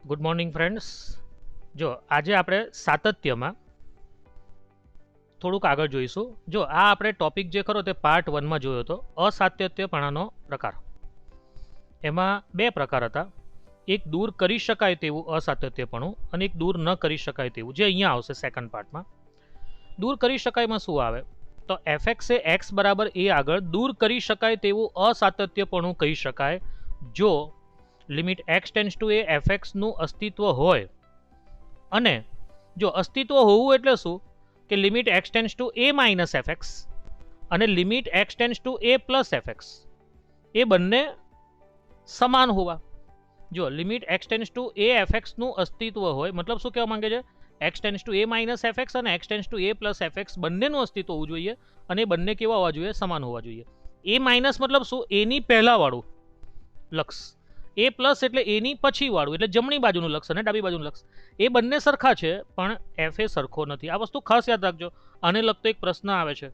Good morning friends. જો આજે આપણે સાતત્યમાં થોડુંક આગળ જોઈશું. જો આ આપણે ટોપિક જે ખરો તે પાર્ટ 1માં જોયો હતો, અસાતત્યપણાનો પ્રકાર. એમાં બે પ્રકાર હતા, એક દૂર કરી શકાય તેવું અસાતત્યપણું અને એક દૂર ન કરી શકાય તેવું, જે અહીંયા આવશે સેકન્ડ પાર્ટમાં. દૂર કરી શકાયમાં શું આવે તો એફએક્સ એ એક્સ બરાબર એ આગળ દૂર કરી શકાય તેવું અસાતત્યપણું કહી શકાય જો limit x tends to a એફએક્સનું અસ્તિત્વ હોય. અને જો અસ્તિત્વ હોવું એટલે શું કે limit x tends to a minus f x અને limit x tends to a plus f x એ બંને સમાન હોવા. જો limit x tends to a એફએક્સનું અસ્તિત્વ હોય, મતલબ શું કહેવા માંગે છે, x tends to a minus f x અને x tends to a plus f x બંનેનું અસ્તિત્વ હોવું જોઈએ અને એ બંને કેવા હોવા જોઈએ, સમાન હોવા જોઈએ. એ માઇનસ મતલબ શું, એની પહેલાંવાળું લક્ષ, એ પ્લસ એટલે એની પછી વાળું એટલે જમણી બાજુનું લક્ષ અને ડાબી બાજુનું લક્ષ, એ બંને સરખા છે પણ એફ એ સરખો નથી. આ વસ્તુ ખાસ યાદ રાખજો. આને લગતો એક પ્રશ્ન આવે છે,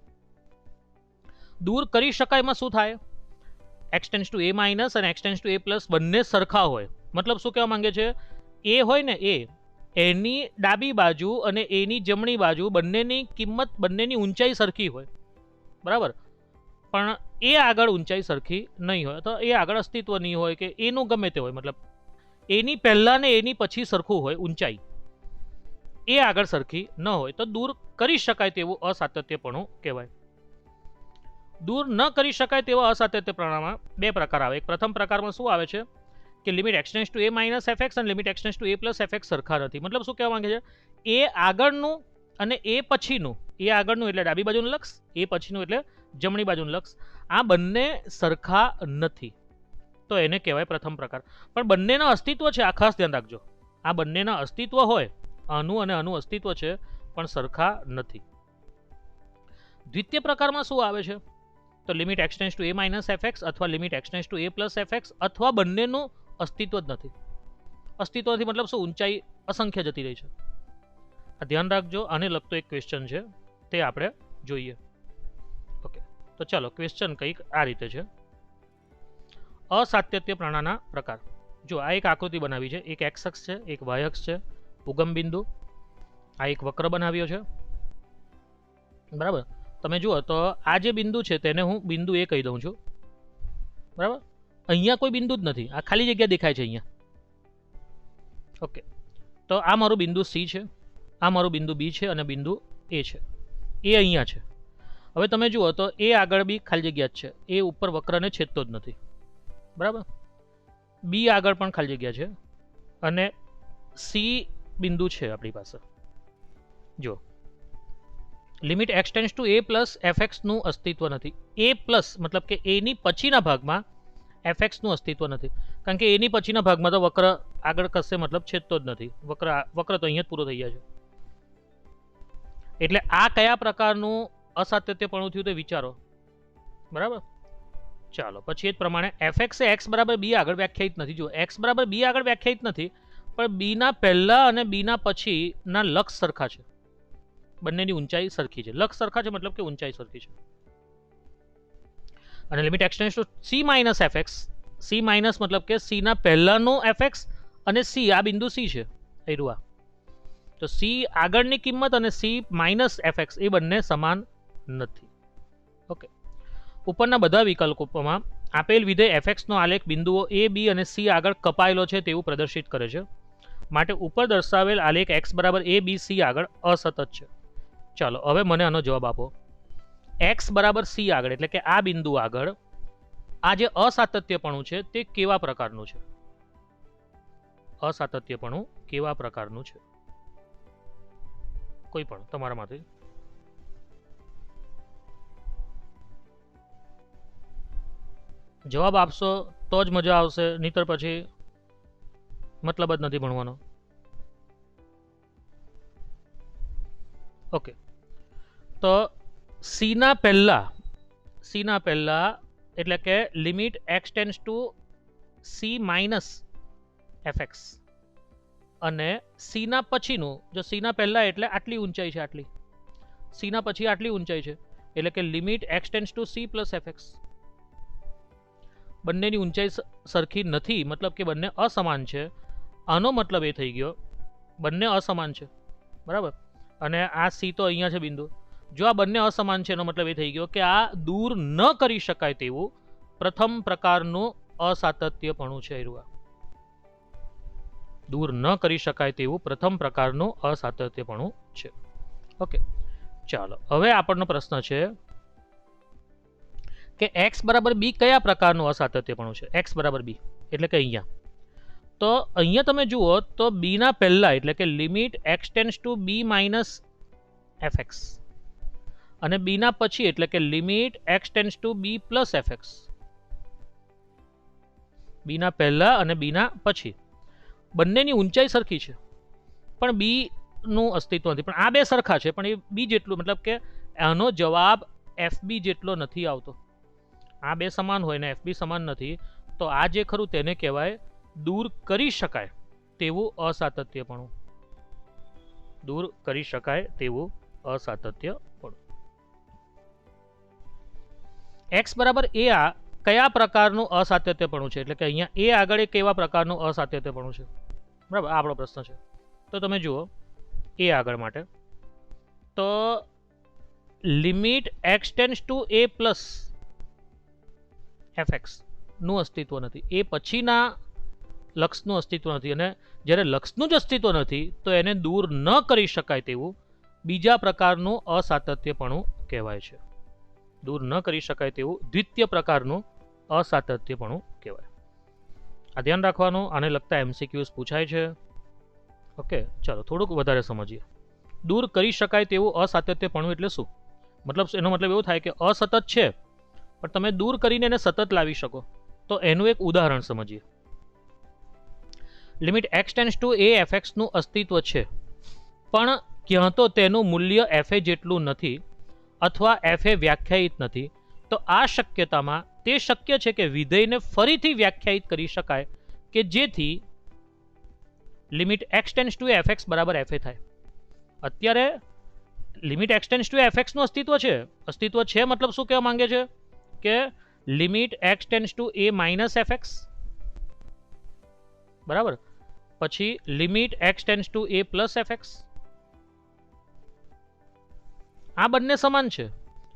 દૂર કરી શકાયમાં શું થાય, x tends to a minus અને x tends to a plus બંને સરખા હોય. મતલબ શું કહેવા માંગે છે, એ હોય ને એની ડાબી બાજુ અને એની જમણી બાજુ બંનેની કિંમત, બંનેની ઊંચાઈ સરખી હોય, બરાબર, પણ એ આગળ ઊંચાઈ સરખી નહીં હોય, તો એ આગળ અસ્તિત્વ નહીં હોય કે એનું ગમે તે હોય, મતલબ એની પહેલાં ને એની પછી સરખું હોય ઊંચાઈ, એ આગળ સરખી ન હોય તો દૂર કરી શકાય તેવું અસાતત્યપણું કહેવાય. દૂર ન કરી શકાય તેવા અસાતત્યપણામાં બે પ્રકાર આવે. એક પ્રથમ પ્રકારમાં શું આવે છે કે limit x tends to a minus f x અને limit x tends to a plus f x સરખા નથી. મતલબ શું કહેવા માંગે છે, એ આગળનું અને એ પછીનું, એ આગળનું એટલે ડાબી બાજુનું લક્ષ, એ પછીનું એટલે જમણી બાજુનું લક્ષ, આ બંને સરખા નથી, તો એને કહેવાય પ્રથમ પ્રકાર. પણ બંનેના અસ્તિત્વ છે, આ ખાસ ધ્યાન રાખજો. આ બંનેના અસ્તિત્વ હોય, આનું અને આનું અસ્તિત્વ છે પણ સરખા નથી. દ્વિતીય પ્રકારમાં શું આવે છે તો limit x tends to a minus f x અથવા limit x tends to a plus f x અથવા બંનેનું અસ્તિત્વ જ નથી. અસ્તિત્વ નથી મતલબ શું, ઊંચાઈ અસંખ્ય જતી રહી છે. આ ધ્યાન રાખજો. આને લગતો એક ક્વેશ્ચન છે, તે આપણે જોઈએ. ઓકે, તો ચાલો ક્વેશ્ચન કંઈક આ રીતે છે, અસાતત્યપણાના પ્રકાર. જો આ એક આકૃતિ બનાવી છે, એક એક્સ અક્ષ છે, એક વાય અક્ષ છે, ઉગમ બિંદુ, આ એક વક્ર બનાવ્યો છે, બરાબર. તમે જુઓ તો આ જે બિંદુ છે તેને હું બિંદુ એ કહી દઉં છું, બરાબર. અહીંયા કોઈ બિંદુ જ નથી, આ ખાલી જગ્યા દેખાય છે અહીંયા. ઓકે, તો આ મારું બિંદુ સી છે, આ મારું બિંદુ બી છે અને બિંદુ એ છે, એ અહીંયા છે. હવે તમે જુઓ તો એ આગળ બી ખાલી જગ્યા જ છે, એ ઉપર વક્રને છેદતો જ નથી, બરાબર. બી આગળ પણ ખાલી જગ્યા છે અને સી બિંદુ છે આપણી પાસે. જો limit x tends to a plus એફએક્સનું અસ્તિત્વ નથી. એ પ્લસ મતલબ કે એની પછીના ભાગમાં એફએક્સનું અસ્તિત્વ નથી, કારણ કે એની પછીના ભાગમાં તો વક્ર આગળ કશે મતલબ છેદતો જ નથી, વક્ર તો અહીંયા જ પૂરો થઈ જાય છે. એટલે આ કયા પ્રકારનું અસાતત્યપણું થયું તે વિચારો, બરાબર. ચાલો પછી એ જ પ્રમાણે એફએક્સ એ એક્સ બરાબર બી આગળ વ્યાખ્યાયિત નથી. જો એક્સ બરાબર બી આગળ વ્યાખ્યાયિત નથી, પણ બીના પહેલા અને બીના પછીના લક્ષ સરખા છે, બંનેની ઊંચાઈ સરખી છે. લક્ષ સરખા છે મતલબ કે ઊંચાઈ સરખી છે. અને limit x tends two C minus FX, C minus મતલબ કે સીના પહેલાનું એફએક્સ અને સી, આ બિંદુ સી છે એ રૂઆ, તો સી આગળની કિંમત અને સી માઇનસ એફએક્સ એ બંને સમાન નથી. ઓકે, ઉપરના બધા વિકલ્પોમાં આપેલ વિધેય એફએક્સનો આલેખ બિંદુઓ એ બી અને સી આગળ કપાયેલો છે તેવું પ્રદર્શિત કરે છે. માટે ઉપર દર્શાવેલ આલેખ એક્સ બરાબર એ બી સી આગળ અસતત છે. ચાલો હવે મને આનો જવાબ આપો. એક્સ બરાબર સી આગળ એટલે કે આ બિંદુ આગળ આ જે અસાતત્યપણું છે તે કેવા પ્રકારનું છે, અસાતત્યપણું કેવા પ્રકારનું છે, કોઈ પણ તમારામાંથી. જવાબ આપશો તો જ મજા આવશે, નહીતર પછી મતલબ જ નથી ભણવાનો. ઓકે, તો સીના પહેલા એટલે કે limit x tends two C minus f x અને સીના પછીનું, જો સીના પહેલા એટલે આટલી ઊંચાઈ છે, આટલી, સીના પછી આટલી ઊંચાઈ છે એટલે કે limit x tends two C plus FX. બંનેની ઊંચાઈ સરખી નથી, મતલબ કે બંને અસમાન છે આનો મતલબ એ થઈ ગયો બંને અસમાન છે, બરાબર, અને આ સી તો અહીંયા છે બિંદુ. જો આ બંને અસમાન છે એનો મતલબ એ થઈ ગયો કે આ દૂર ન કરી શકાય તેવું પ્રથમ પ્રકારનું અસાતત્યપણું છે. દૂર ન કરી શકાય તેવું પ્રથમ પ્રકારનું અસાતત્યપણું છે. ઓકે, ચાલો હવે આપણનો પ્રશ્ન છે કે x બરાબર b કયા પ્રકારનું અસાતત્યપણું છે. x બરાબર b એટલે કે અહીંયા, તો અહીંયા તમે જુઓ તો b ના પહેલા એટલે કે limit x tends to b minus fx અને b ના પછી એટલે કે limit x tends to b plus fx. b ના પહેલા અને b ના પછી બંનેની ઊંચાઈ સરખી છે પણ b નું અસ્તિત્વ નથી, પણ આ બે સરખા છે પણ એ b જેટલું, મતલબ કે આનો જવાબ fb જેટલો નથી આવતો. આ બે સમાન હોય ને fb સમાન નથી, તો આ જે ખરું તેને કહેવાય દૂર કરી શકાય તેવું અસાતત્યપણું. દૂર કરી શકાય તેવું અસાતત્યપણું. x બરાબર a આ કયા પ્રકારનું અસાતત્યપણું છે, એટલે કે અહીંયા a આગળ એ કેવા પ્રકારનું અસાતત્યપણું છે, બરાબર, આ આપણો પ્રશ્ન છે. તો તમે જુઓ a આગળ માટે તો limit x tends to a plus fx નું અસ્તિત્વ નથી, એ પછીના લક્ષનું અસ્તિત્વ નથી, અને જ્યારે લક્ષનું જ અસ્તિત્વ નથી તો એને દૂર ન કરી શકાય તેવું બીજા પ્રકારનું અસાતત્યપણું કહેવાય છે. દૂર ન કરી શકાય તેવું દ્વિતીય પ્રકારનું અસાતત્યપણું કહેવાય. આ ધ્યાન રાખવાનું, આને લગતા MCQs પૂછાય છે. ઓકે, ચાલો થોડુંક વધારે સમજીએ. દૂર કરી શકાય તેવું અસાતત્યપણું એટલે શું? મતલબ એનો મતલબ એવું થાય કે અસતત છે પણ તમે દૂર કરીને એને સતત લાવી શકો. તો એનું એક ઉદાહરણ સમજીએ. Limit x tends to a fx નું અસ્તિત્વ છે પણ ક્યાં તો તેનું મૂલ્ય fa જેટલું નથી અથવા fa વ્યાખ્યાયિત નથી, તો આ શક્યતામાં તે શક્ય છે કે વિધેયને ફરીથી વ્યાખ્યાયિત કરી શકાય કે જેથી limit x tends to fx બરાબર fa થાય. અત્યારે limit x tends to fx નું અસ્તિત્વ છે મતલબ શું કહેવા માંગે છે કે limit x tends to a minus fx, બરાબર, પછી limit x tends to a plus fx. આ બંને સમાન છે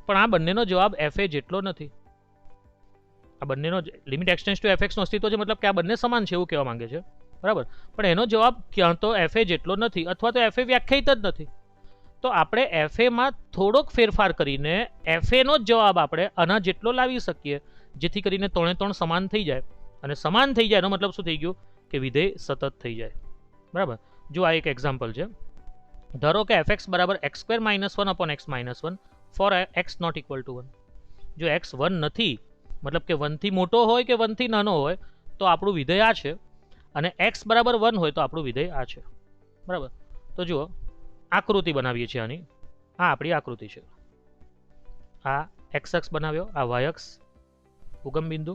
પણ આ બંનેનો જવાબ fa જેટલો નથી. આ બંનેનો limit x tends to fx નું અસ્તિત્વ છે મતલબ કે આ બંને સમાન છે એવું કહેવા માંગે છે, બરાબર, પણ એનો જવાબ ક્યાં તો fa જેટલો નથી અથવા તો fa વ્યાખ્યાયિત જ નથી. તો આપણે fa માં થોડોક ફેરફાર કરીને fa નો જ જવાબ આપણે આના જેટલો લાવી શકીએ જેથી કરીને 3 સમાન થઈ જાય, અને સમાન થઈ જાય એનો મતલબ શું થઈ ગયું કે વિધેય સતત થઈ જાય, બરાબર. જો આ એક એક્ઝામ્પલ છે. ધારો કે fx બરાબર x square minus 1 upon x minus 1 for x not equal to 1. જો x 1 નથી મતલબ કે 1 થી મોટો હોય કે 1 થી નાનો હોય તો આપણું વિધેય આ છે, અને x બરાબર 1 હોય તો આપણું વિધેય આ છે, બરાબર. તો જુઓ આકૃતિ બનાવીએ છીએ આની. આ આપણી આકૃતિ છે. આ x અક્ષ બનાવ્યો, આ y અક્ષ ઉગમ બિંદુ,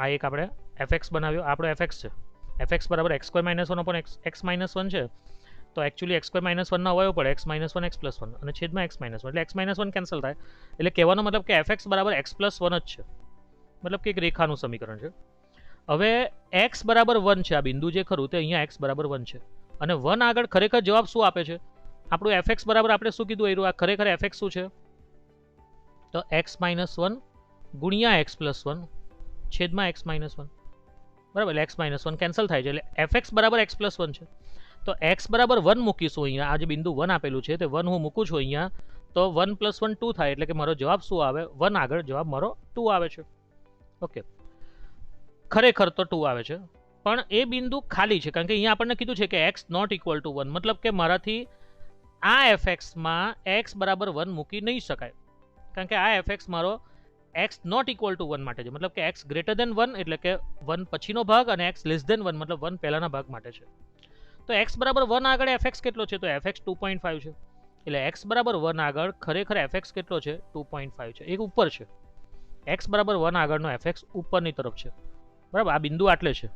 આ એક આપણે fx બનાવ્યો, આપણો fx છે. fx બરાબર x square minus 1 upon x minus 1 છે, તો એકચ્યુઅલી x સ્ક્વેર માઇનસ 1 ના અવયવ પડે x માઇનસ 1 x પ્લસ 1 અને છેદમાં x માઇનસ 1 એટલે x માઇનસ 1 કેન્સલ થાય, એટલે કહેવાનો મતલબ કે fx બરાબર x પ્લસ 1 જ છે, મતલબ કે એક રેખાનું સમીકરણ છે. હવે x બરાબર 1 છે, આ બિંદુ જે ખરું તે અહીંયા x બરાબર 1 છે, અને 1 આગળ ખરેખર જવાબ શું આપે છે આપણું fx બરાબર આપણે શું કીધું એરું આ ખરેખર fx શું છે તો x માઇનસ 1 ગુણ્યા x પ્લસ 1 છેદમાં x માઇનસ 1, બરાબર, x માઇનસ 1 કેન્સલ થાય છે એટલે fx બરાબર x પ્લસ 1 છે. તો x બરાબર 1 મૂકીશું અહીંયા, આ જે બિંદુ 1 આપેલું છે તે 1 હું મૂકું છું અહીંયા, તો 1 પ્લસ 1 2 થાય એટલે કે મારો જવાબ શું આવે 1 આગળ જવાબ મારો 2 આવે છે. ઓકે, ખરેખર તો 2 આવે છે પણ એ બિંદુ ખાલી છે કારણ કે અહીંયા આપણને કીધું છે કે x નોટ ઇક્વલ ટુ 1, મતલબ કે મારાથી આ fx માં x બરાબર 1 મૂકી નહીં શકાય કારણ કે આ fx મારો x નોટ ઇક્વલ ટુ 1 માટે છે, મતલબ કે x ગ્રેટર દેન 1 એટલે કે 1 પછીનો ભાગ અને x લેસ દેન 1 મતલબ 1 પહેલાના ભાગ માટે છે. તો x બરાબર 1 આગળ fx કેટલો છે તો fx 2.5 છે, એટલે x બરાબર 1 આગળ ખરેખર fx કેટલો છે 2.5 છે, એક ઉપર છે. x બરાબર 1 આગળનો fx ઉપરની તરફ છે, બરાબર, આ બિંદુ આટલે છે,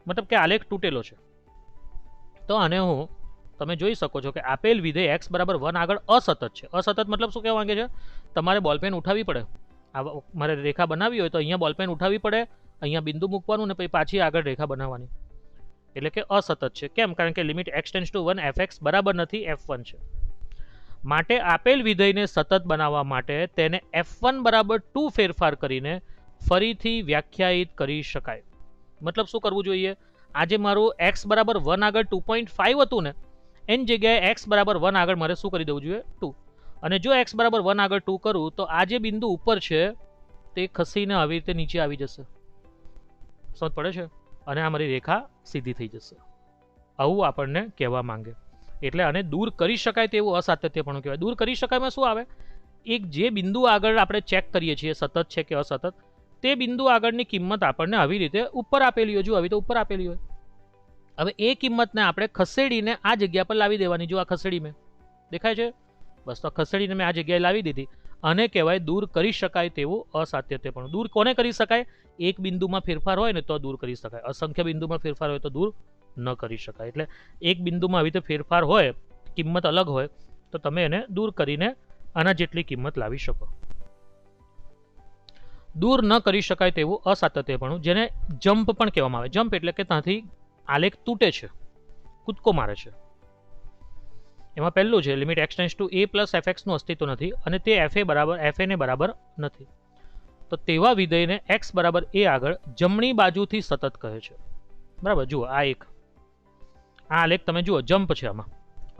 મતલબ કે આલેખ તૂટેલો છે. તો આને હું તમે જોઈ શકો છો કે આપેલ વિધેય x બરાબર 1 આગળ અસતત છે. અસતત મતલબ શું કહેવા માંગે છે, તમારે બોલપેન ઉઠાવવી પડે, મારે રેખા બનાવવી હોય તો અહીંયા બોલપેન ઉઠાવવી પડે, અહીંયા બિંદુ મૂકવાનું ને પછી પાછી આગળ રેખા બનાવવાની, એટલે કે અસતત છે. કેમ? કારણ કે limit x tends to 1 fx બરાબર નથી f1 છે. માટે આપેલ વિધેયને સતત બનાવવા માટે તેને f1 બરાબર 2 ફેરફાર કરીને ફરીથી વ્યાખ્યાયિત કરી શકાય. મતલબ શું કરવું જોઈએ? આજે મારું x બરાબર 1 આગળ 2.5 હતું ને, એની જગ્યાએ x બરાબર 1 આગળ મારે શું કરી દેવું જોઈએ? 2. અને જો x બરાબર 1 આગળ 2 કરું તો આ જે બિંદુ ઉપર છે તે ખસીને આવી રીતે નીચે આવી જશે. સમજ પડે છે? અને આ મારી રેખા સીધી થઈ જશે. આવું આપણને કહેવા માંગે. એટલે આને દૂર કરી શકાય તેવું અસાતત્યપણું કહેવાય. દૂર કરી શકાયમાં શું આવે? એક જે બિંદુ આગળ આપણે ચેક કરીએ છીએ સતત છે કે અસતત, તે બિંદુ આગળની કિંમત આપણને આવી રીતે ઉપર આપેલી હોય. જો આવી રીતે ઉપર આપેલી હોય, હવે એ કિંમતને આપણે ખસેડીને આ જગ્યા પર લાવી દેવાની. જો આ ખસેડી મેં, દેખાય છે? બસ તો ખસેડીને મેં આ જગ્યાએ લાવી દીધી. આને કહેવાય દૂર કરી શકાય તેવું અસાતત્યપણું. દૂર કોને કરી શકાય? એક બિંદુમાં ફેરફાર હોય ને તો દૂર કરી શકાય. અસંખ્ય બિંદુમાં ફેરફાર હોય તો દૂર ન કરી શકાય. એટલે એક બિંદુમાં આવી રીતે ફેરફાર હોય, કિંમત અલગ હોય, તો તમે એને દૂર કરીને આના જેટલી કિંમત લાવી શકો. દૂર ન કરી શકાય તેવું અસાતત્યપણું, જેને જમ્પ પણ કહેવામાં આવે. જમ્પ એટલે કે ત્યાંથી આલેખ તૂટે છે, કૂદકો મારે છે. એમાં પહેલું છે limit x tends to a plus fx નું અસ્તિત્વ નથી અને તે fa ને બરાબર નથી. તો તેવા વિધેયને x બરાબર a આગળ જમણી બાજુથી સતત કહે છે. બરાબર? જુઓ આ આલેખ તમે જુઓ, જમ્પ છે. આમાં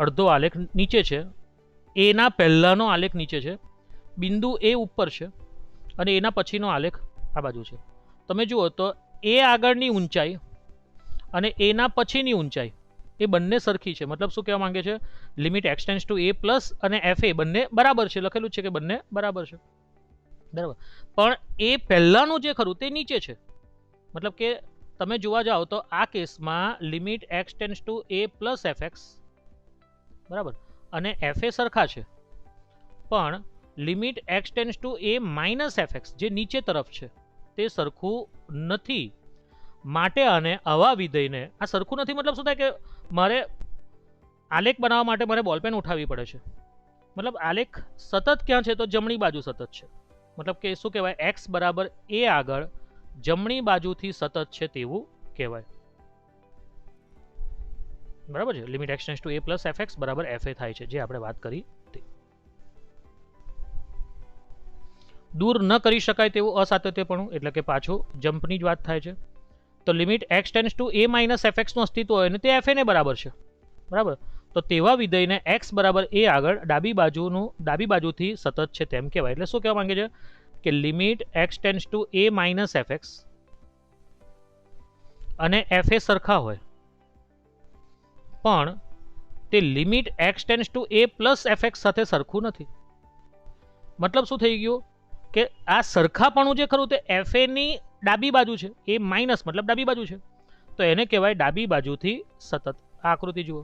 અડધો આલેખ નીચે છે, એના પહેલાનો આલેખ નીચે છે, બિંદુ એ ઉપર છે અને એના પછીનો આલેખ આ બાજુ છે. તમે જુઓ તો એ આગળની ઊંચાઈ અને એના પછીની ઊંચાઈ એ બંને સરખી છે. મતલબ શું કહેવા માંગે છે? Limit x tends to a plus અને fa બંને બરાબર છે. લખેલું છે કે બંને બરાબર છે. બરાબર? પણ એ પહેલાનું જે ખરું તે નીચે છે. મતલબ કે તમે જોવા જાઓ તો આ કેસમાં limit x tends to a plus fx, બરાબર, અને fa સરખા છે, પણ limit x tends to a minus fx જે નીચે તરફ છે તે સરખું નથી. માટે આને આવા વિધેયને, આ સરખું નથી મતલબ શું થાય કે મારે આલેખ બનાવવા માટે મારે બોલપેન ઉઠાવવી પડે છે. મતલબ આલેખ સતત ક્યાં છે? તો જમણી બાજુ સતત છે. મતલબ કે શું કહેવાય? x બરાબર a આગળ જમણી બાજુથી સતત છે તેવું કહેવાય. બરાબર છે? Limit x tends to a plus fx બરાબર fa થાય છે, જે આપણે વાત કરી તે. દૂર ન કરી શકાય તેવું અસાતત્યપણું એટલે કે પાછું જમ્પની જ વાત થાય છે. તો limit x tends to a minus fx નું અસ્તિત્વ હોય ને તે fa ને બરાબર છે. બરાબર? તો તેવા વિધેયને x બરાબર a આગળ ડાબી બાજુથી સતત છે તેમ કહેવાય. એટલે શું કહેવા માંગે છે? કે limit x tends to a minus fx અને fa સરખા હોય, પણ તે limit x tends to a plus fx સાથે સરખું નથી. મતલબ શું થઈ ગયું? કે આ સરખાપણું જે ખરું તે fa ની ડાબી બાજુ છે, એ માઇનસ મતલબ ડાબી બાજુ છે, તો એને કહેવાય ડાબી બાજુથી સતત. આ આકૃતિ જુઓ,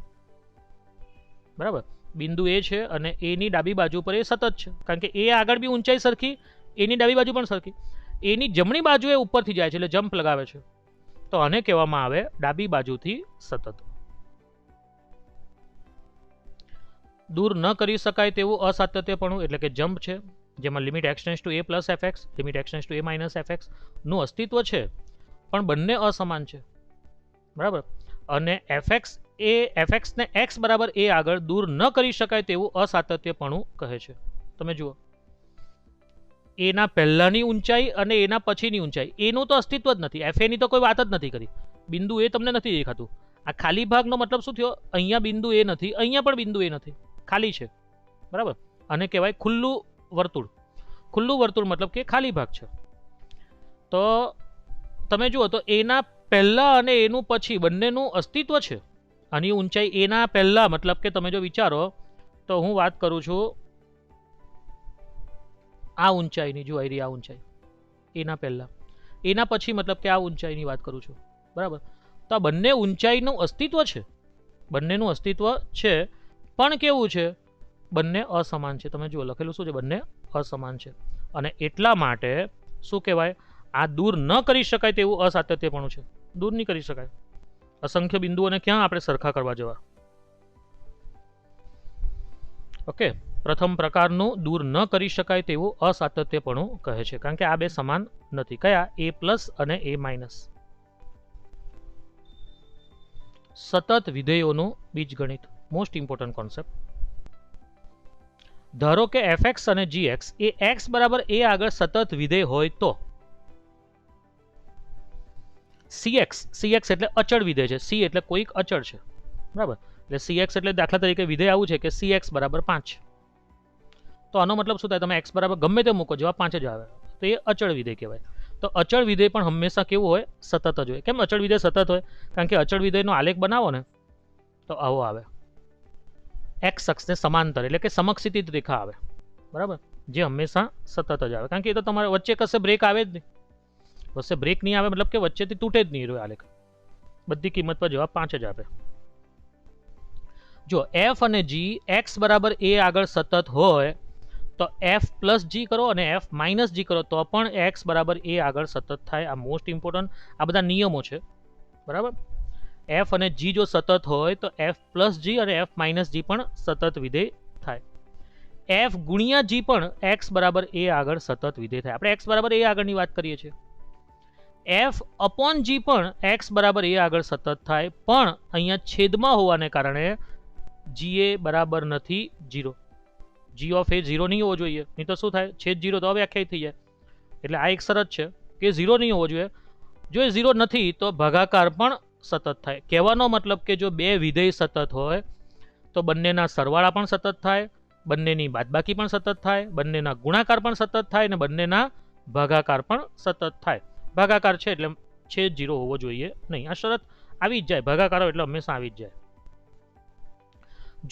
બરાબર? બિંદુ એ છે અને એની ડાબી બાજુ પર એ સતત છે, કારણ કે એ આગળ બી ઊંચાઈ સરખી, એની ડાબી બાજુ પણ સરખી. એની જમણી બાજુ એ ઉપરથી જાય છે એટલે જમ્પ લગાવે છે, તો આને કહેવામાં આવે ડાબી બાજુથી સતત. દૂર ન કરી શકાય તેવું અસાતત્યપણું એટલે કે જમ્પ છે, જેમાં limit x tends to a plus fx, limit x tends to a minus fx નું અસ્તિત્વ છે, પણ બંને અસમાન છે. બરાબર? અને fx ને x બરાબર a આગળ દૂર ન કરી શકાય તેવું અસાતત્યપણું કહે છે. તમે જુઓ, એના પહેલાની ઊંચાઈ અને એના પછીની ઊંચાઈ, એનું તો અસ્તિત્વ જ નથી. fa ની તો કોઈ વાત જ નથી કરી. બિંદુ એ તમને નથી દેખાતું. આ ખાલી ભાગનો મતલબ શું થયો? અહીંયા બિંદુ એ નથી, અહીંયા પણ બિંદુ એ નથી, ખાલી છે. બરાબર? આને કહેવાય ખુલ્લું વર્તુળ. ખુલ્લું વર્તુળ મતલબ કે ખાલી ભાગ છે. તો તમે જુઓ તો એના પહેલા અને એનું પછી બંનેનું અસ્તિત્વ છે. આની ઊંચાઈ એના પહેલા મતલબ કે તમે જો વિચારો તો હું વાત કરું છું આ ઊંચાઈની, જો આ ઊંચાઈ એના પહેલા, એના પછી મતલબ કે આ ઊંચાઈની વાત કરું છું. બરાબર? તો આ બંને ઊંચાઈનું અસ્તિત્વ છે, બંનેનું અસ્તિત્વ છે, પણ કેવું છે? બંને અસમાન છે. તમે જુઓ લખેલું શું છે? બંને અસમાન છે. અને એટલા માટે શું કહેવાય? આ દૂર ન કરી શકાય તેવું અસાતત્યપણું છે. દૂર નહીં કરી શકાય. અસંખ્ય બિંદુઓને ક્યાં આપણે સરખા કરવા જવા? ઓકે, પ્રથમ પ્રકારનું દૂર ન કરી શકાય તેવું અસાતત્યપણું કહે છે, કારણ કે આ બે સમાન નથી. કયા? a પ્લસ અને a માઇનસ. સતત વિધેયોનું બીજગણિત, મોસ્ટ ઇમ્પોર્ટન્ટ કોન્સેપ્ટ. ધારો કે fx અને gx એ x બરાબર a આગળ સતત વિધેય હોય તો cx એટલે અચળ વિધેય છે, c એટલે કોઈક અચળ છે, બરાબર. એટલે cx એટલે દાખલા તરીકે વિધેય આવું છે કે cx બરાબર 5. તો આનો મતલબ શું થાય? તમે x બરાબર ગમે તે મૂકો, જવાબ 5 જ આવે, તો એ અચળ વિધેય કહેવાય. તો અચળ વિધેય પણ હંમેશા કેવું હોય? સતત જ હોય. કેમ અચળ વિધેય સતત હોય? કારણ કે અચળ વિધેયનો આલેખ બનાવો ને તો આવો આવે, x અક્ષને સમાંતર, એટલે કે સમક્ષિતિજ રેખા આવે, બરાબર, જે હંમેશા સતત જ આવે. કારણ કે એ તો તમારે વચ્ચે કશે બ્રેક આવે જ નહીં, વચ્ચે બ્રેક નહીં આવે મતલબ કે વચ્ચેથી તૂટે જ નહીં રહ્યો આલેખ. બધી કિંમત પર જવાબ 5 જ આપે. જો f અને g x બરાબર a આગળ સતત હોય તો f પ્લસ g કરો અને f માઇનસ g કરો તો પણ x બરાબર a આગળ સતત થાય. આ મોસ્ટ ઇમ્પોર્ટન્ટ, આ બધા નિયમો છે, બરાબર. f અને g જો સતત હોય તો f પ્લસ g અને f માઇનસ g પણ સતત વિધેય થાય. f ગુણ્યા g પણ x બરાબર a આગળ સતત વિધેય થાય. આપણે x બરાબર a આગળની વાત કરીએ છીએ. f અપોન g પણ x બરાબર a આગળ સતત થાય, પણ અહીંયા છેદમાં હોવાને કારણે g એ બરાબર નથી 0. g ઓફ a 0 નહીં હોવો જોઈએ, નહીં તો શું થાય? છેદ 0 તો વ્યાખ્યાયિત થઈ જાય. એટલે આ એક શરત છે કે 0 નહીં હોવો જોઈએ. જો એ 0 નથી તો ભાગાકાર પણ સતત થાય. કહેવાનો મતલબ કે જો બે વિધેય સતત હોય તો બંનેના સરવાળા પણ સતત થાય, બંનેની બાદબાકી પણ સતત થાય, બંનેના ગુણાકાર પણ સતત થાય અને બંનેના ભાગાકાર પણ સતત થાય. ભાગાકાર છે એટલે છેદ 0 હોવો જોઈએ નહીં. આ શરત આવી જ જાય, ભાગાકારો એટલે હંમેશા આવી જ જાય.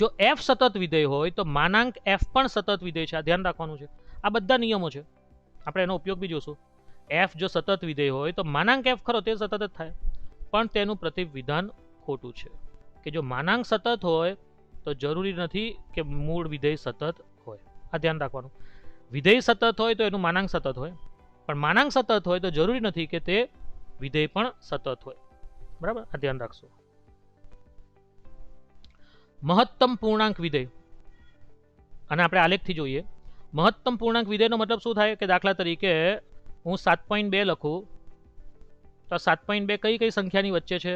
જો f સતત વિધેય હોય તો માનાંક f પણ સતત વિધેય છે. આ ધ્યાન રાખવાનું છે. આ બધા નિયમો છે, આપણે એનો ઉપયોગ બી જોશું. f જો સતત વિધેય હોય તો માનાંક f ખરો તે સતત જ થાય, પણ તેનું પ્રતિવિધાન ખોટું છે કે જો માનાંક સતત હોય તો જરૂરી નથી કે મૂળ વિધેય સતત હોય. આ ધ્યાન રાખવાનું. વિધેય સતત હોય તો એનું માનાંક સતત હોય, પણ માનાંક સતત હોય તો જરૂરી નથી કે તે વિધેય પણ સતત હોય, બરાબર. આ ધ્યાન રાખશો. મહત્તમ પૂર્ણાંક વિધેય, અને આપણે આલેખથી જોઈએ. મહત્તમ પૂર્ણાંક વિધેયનો મતલબ શું થાય કે દાખલા તરીકે હું 7.2 લખું તો 7.2 કઈ કઈ સંખ્યાની વચ્ચે છે?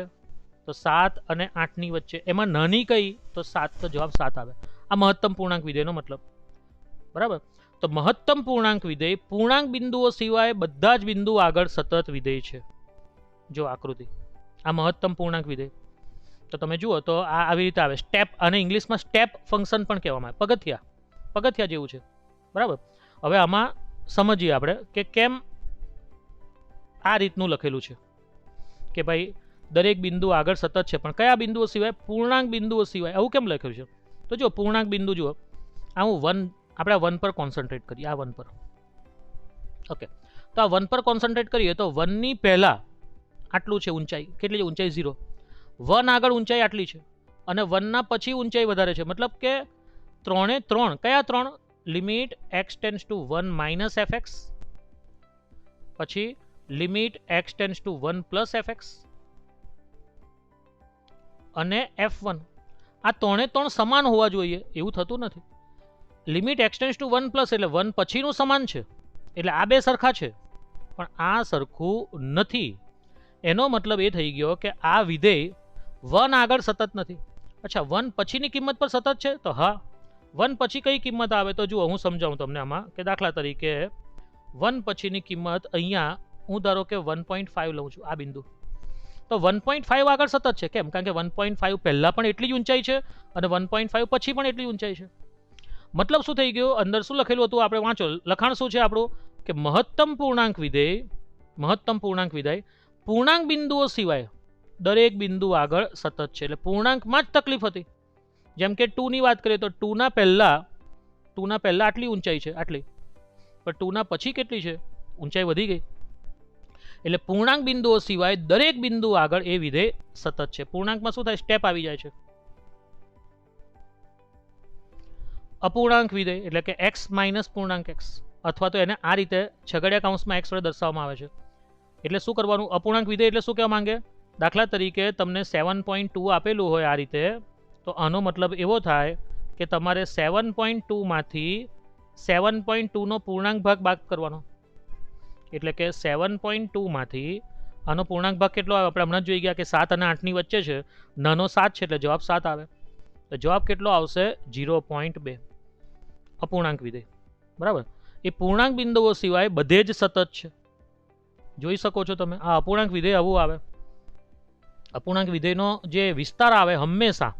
તો 7 અને 8 ની વચ્ચે. એમાં નાની કઈ? તો 7, તો જવાબ 7 આવે. આ મહત્તમ પૂર્ણાંક વિધેયનો મતલબ, બરાબર. તો મહત્તમ પૂર્ણાંક વિધેય પૂર્ણાંક બિંદુઓ સિવાય બધા જ બિંદુ આગળ સતત વિધેય છે. જો આકૃતિ, આ મહત્તમ પૂર્ણાંક વિધેય. તો તમે જુઓ તો આ આવી રીતે આવે, સ્ટેપ, અને ઇંગ્લિશમાં સ્ટેપ ફંક્શન પણ કહેવામાં આવે, પગથિયા જેવું છે, બરાબર. હવે આમાં સમજીએ આપણે કે કેમ આ રીતનું લખેલું છે કે ભાઈ દરેક બિંદુ આગળ સતત છે, પણ કયા બિંદુઓ સિવાય? પૂર્ણાંક બિંદુઓ સિવાય. આવું કેમ લખ્યું છે? તો જો પૂર્ણાંક બિંદુ જુઓ, આ હું આપણે આ 1 પર કોન્સન્ટ્રેટ કરીએ, આ 1 પર. ઓકે, તો આ 1 પર કોન્સન્ટ્રેટ કરીએ તો 1 ની પહેલા આટલું છે ઊંચાઈ. કેટલી છે ઊંચાઈ? 0. 1 આગળ ઊંચાઈ આટલી છે અને 1 ના પછી ઊંચાઈ વધારે છે, મતલબ કે 3 એ 3. કયા 3? Limit x tends to 1 minus fx, પછી limit x tends to 1 plus fx અને f1. આ 3 એ 3 સમાન હોવા જોઈએ, એવું થતું નથી. Limit x tends to 1 plus એટલે 1 પછીનું સમાન છે, એટલે આ બે સરખા છે, પણ આ સરખું નથી. એનો મતલબ એ થઈ ગયો કે આ વિધેય 1 આગળ સતત નથી. અચ્છા, 1 પછીની કિંમત પર સતત છે? તો હા. 1 પછી કઈ કિંમત આવે? તો જુઓ, હું સમજાવું તમને આમાં કે દાખલા તરીકે 1 પછીની કિંમત અહીંયા હું ધારો કે 1.5 લઉં છું, આ બિંદુ. તો 1.5 આગળ સતત છે. કેમ? કારણ કે 1.5 પહેલા પણ એટલી જ ઊંચાઈ છે અને 1.5 પછી પણ એટલી ઊંચાઈ છે. મતલબ શું થઈ ગયો? અંદર શું લખેલું હતું? આપણે વાંચો. લખાણ શું છે આપણું? કે મહત્તમ પૂર્ણાંક વિધેય પૂર્ણાંક બિંદુઓ સિવાય દરેક બિંદુ આગળ સતત છે. એટલે પૂર્ણાંકમાં જ તકલીફ હતી. જેમ કે 2 ની વાત કરીએ તો 2 ના પહેલા આટલી ઊંચાઈ છે, આટલી, પણ 2 ના પછી કેટલી છે? ઊંચાઈ વધી ગઈ. એટલે પૂર્ણાંક બિંદુઓ સિવાય દરેક બિંદુ આગળ એ વિધેય સતત છે. પૂર્ણાંકમાં શું થાય? સ્ટેપ આવી જાય છે. અપૂર્ણાંક વિધેય એટલે કે x માઇનસ પૂર્ણાંક x, અથવા તો એને આ રીતે છગડિયા કૌંસમાં x વડે દર્શાવવામાં આવે છે. એટલે શું કરવાનું? અપૂર્ણાંક વિધેય એટલે શું કહેવા માંગે? દાખલા તરીકે તમને 7.2 આપેલું હોય આ રીતે, તો આનો મતલબ એવો થાય કે તમારે 7.2 માંથી 7.2 નો પૂર્ણાંક ભાગ બાદ કરવાનો. એટલે કે 7.2 માંથી આનો પૂર્ણાંક ભાગ કેટલો આવે? આપણે હમણાં જ જોઈ ગયા કે 7 અને 8 ની વચ્ચે છે, નાનો 7 છે એટલે જવાબ 7 આવે. તો જવાબ કેટલો આવશે? 0.2 અપૂર્ણાંક વિધેય. બરાબર. એ પૂર્ણાંક બિંદુઓ સિવાય બધે જ સતત છે. જોઈ શકો છો તમે, આ અપૂર્ણાંક વિધેય આવું આવે. અપૂર્ણાંક વિધેયનો જે વિસ્તાર આવે હંમેશા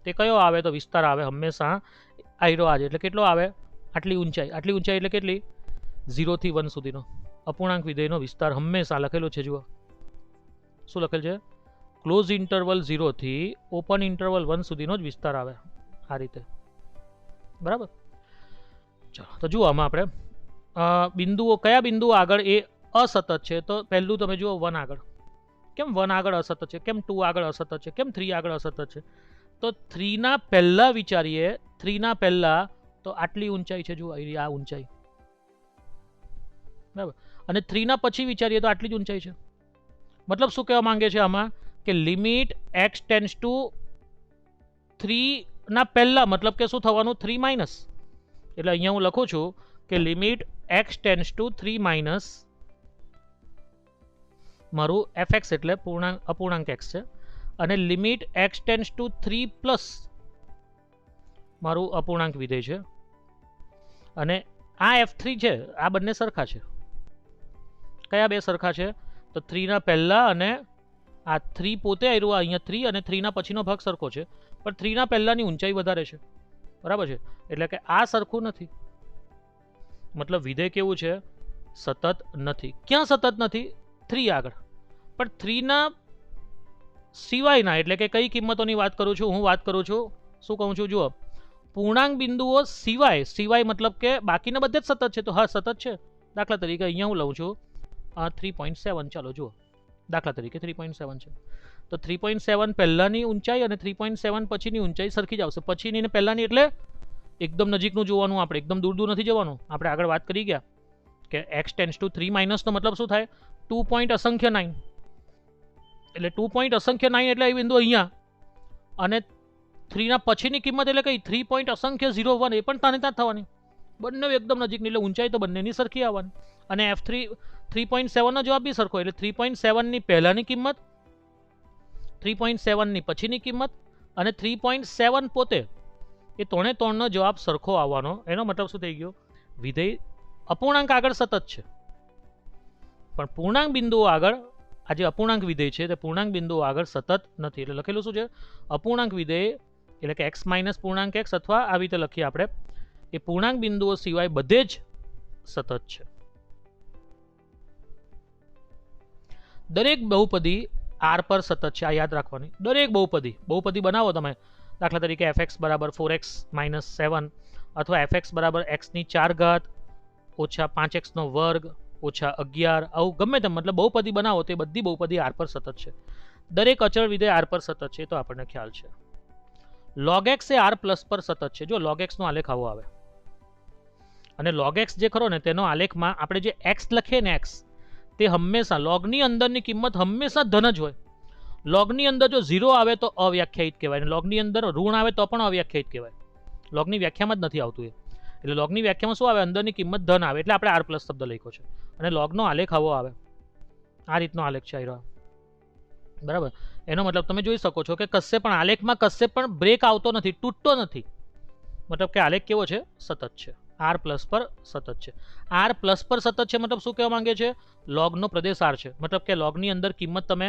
તે કયો આવે? તો વિસ્તાર આવે હંમેશા આયરો આજે, એટલે કેટલો આવે? આટલી ઊંચાઈ. આટલી ઊંચાઈ એટલે કેટલી? 0 થી 1 સુધીનો અપૂર્ણાંક વિધેયનો વિસ્તાર હંમેશા લખેલું છે. જુઓ શું લખેલ છે? ક્લોઝ ઇન્ટરવલ 0 થી ઓપન ઇન્ટરવલ 1 સુધીનો જ વિસ્તાર આવે આ રીતે. બરાબર. ચાલો તો જુઓ આમાં આપણે બિંદુઓ, કયા બિંદુઓ આગળ એ અસતત છે? તો પહેલું તમે જુઓ 1 આગળ. કેમ 1 આગળ અસતત છે? કેમ 2 આગળ અસતત છે? કેમ 3 આગળ અસતત છે? તો 3 ના પહેલા વિચારીએ, 3 ના પહેલા તો આટલી ઊંચાઈ છે. જુઓ આ ઊંચાઈ. બરાબર. અને 3 ના પછી વિચારીએ તો આટલી જ ઊંચાઈ છે. મતલબ શું કહેવા માંગે છે આમાં? કે લિમિટ x ટેન્ડ્સ ટુ 3 ના પહેલા, મતલબ કે શું થવાનું? 3 માઇનસ. એટલે અહીંયા હું લખું છું કે limit x tends to 3 minus મારું fx એટલે અપૂર્ણાંક x છે, અને limit x tends to 3 plus મારું અપૂર્ણાંક વિધેય છે. અને આ f3 છે, આ બંને સરખા છે. કયા બે સરખા છે? તો 3 ના પહેલા અને આ 3 પોતે આવ્યું અહીંયા 3, અને 3 ના પછીનો ભાગ સરખો છે, પણ 3 ના પહેલાની ઊંચાઈ વધારે છે. બરાબર છે. એટલે કે આ સરખું નથી. મતલબ વિધેય કેવું છે? સતત નથી. ક્યાં સતત નથી? 3 આગળ. પણ 3 ના સિવાયના, એટલે કે કઈ કિંમતોની વાત કરું છું? હું વાત કરું છું, શું કહું છું? જુઓ, પૂર્ણાંક બિંદુઓ સિવાય. સિવાય મતલબ કે બાકીના બધે જ સતત છે. તો હા સતત છે. દાખલા તરીકે અહીંયા હું લઉં છું 3.7. ચાલો જુઓ, દાખલા તરીકે 3.7 છે. તો 3.7 પહેલાની ઊંચાઈ અને 3.7 પછીની ઊંચાઈ સરખી જ આવશે. પછીની ને પહેલાની એટલે એકદમ નજીકનું જોવાનું, આપણે એકદમ દૂર દૂર નથી જવાનું. આપણે આગળ વાત કરી ગયા કે x ટેન્ડ્સ ટુ 3 માઇનસ નો મતલબ શું થાય? 2 પોઈન્ટ અસંખ્ય 9. એટલે 2 પોઈન્ટ અસંખ્ય 9 એટલે એ બિંદુ અહીંયા, અને 3 ના પછીની કિંમત એટલે કઈ? 3 પોઈન્ટ અસંખ્ય 0.1. એ પણ તાને ત્યાં થવાની. બંને એકદમ નજીકની, એટલે ઊંચાઈ તો બંનેની સરખી આવવાની. અને f3 3.7 નો જવાબ બી સરખો. એટલે 3.7 ની પહેલાની કિંમત, 3.7 ની પછીની કિંમત અને 3.7 પોતે, એ ત્રણે ત્રણનો જવાબ સરખો આવવાનો. એનો મતલબ શું થઈ ગયો? વિધેય અપૂર્ણાંક આગળ સતત છે, પણ પૂર્ણાંક બિંદુઓ આગળ, આ જે અપૂર્ણાંક વિધેય છે તે પૂર્ણાંક બિંદુઓ આગળ સતત નથી. એટલે લખેલું શું છે? અપૂર્ણાંક વિધેય એટલે કે x માઇનસ પૂર્ણાંક x, અથવા આવી રીતે લખીએ આપણે, એ પૂર્ણાંક બિંદુઓ સિવાય બધે જ સતત છે. દરેક બહુપદી r પર સતત છે. આ યાદ રાખવાની. દરેક બહુપદી બનાવો તમે, દાખલા તરીકે fx બરાબર 4x માઇનસ 7, અથવા fx બરાબર x ની 4 ઘાત ઓછા 5x નો વર્ગ ઓછા 11, આવું ગમે તેમ, મતલબ બહુપદી બનાવો તે બધી બહુપદી r પર સતત છે. દરેક અચળ વિધેય r પર સતત છે, તો આપણને ખ્યાલ છે. log x એ r પ્લસ પર સતત છે. જો log x નો આલેખ આવો આવે, અને log x જે ખરો ને તેનો આલેખમાં આપણે જે x લખીએ ને, x તે હંમેશા લોગની અંદરની કિંમત હંમેશા ધન જ હોય. લોગની અંદર જો 0 આવે તો અવ્યાખ્યાયિત કહેવાય, અને લોગની અંદર ઋણ આવે તો પણ અવ્યાખ્યાયિત કહેવાય. લોગની વ્યાખ્યામાં જ નથી આવતું એ. એટલે લોગની વ્યાખ્યામાં શું આવે? અંદરની કિંમત ધન આવે, એટલે આપણે r પ્લસ શબ્દ લખ્યો છે. અને લોગનો આલેખ આવો આવે, આ રીતનો આલેખ છે આયરો. બરાબર. એનો મતલબ તમે જોઈ શકો છો કે કશે પણ આલેખમાં કશે પણ બ્રેક આવતો નથી, તૂટતો નથી. મતલબ કે આલેખ કેવો છે? સતત છે. r પ્લસ પર સતત છે. r પ્લસ પર સતત છે મતલબ શું કહેવા માંગે છે? લોગનો પ્રદેશ r છે. મતલબ કે લોગની અંદર કિંમત તમે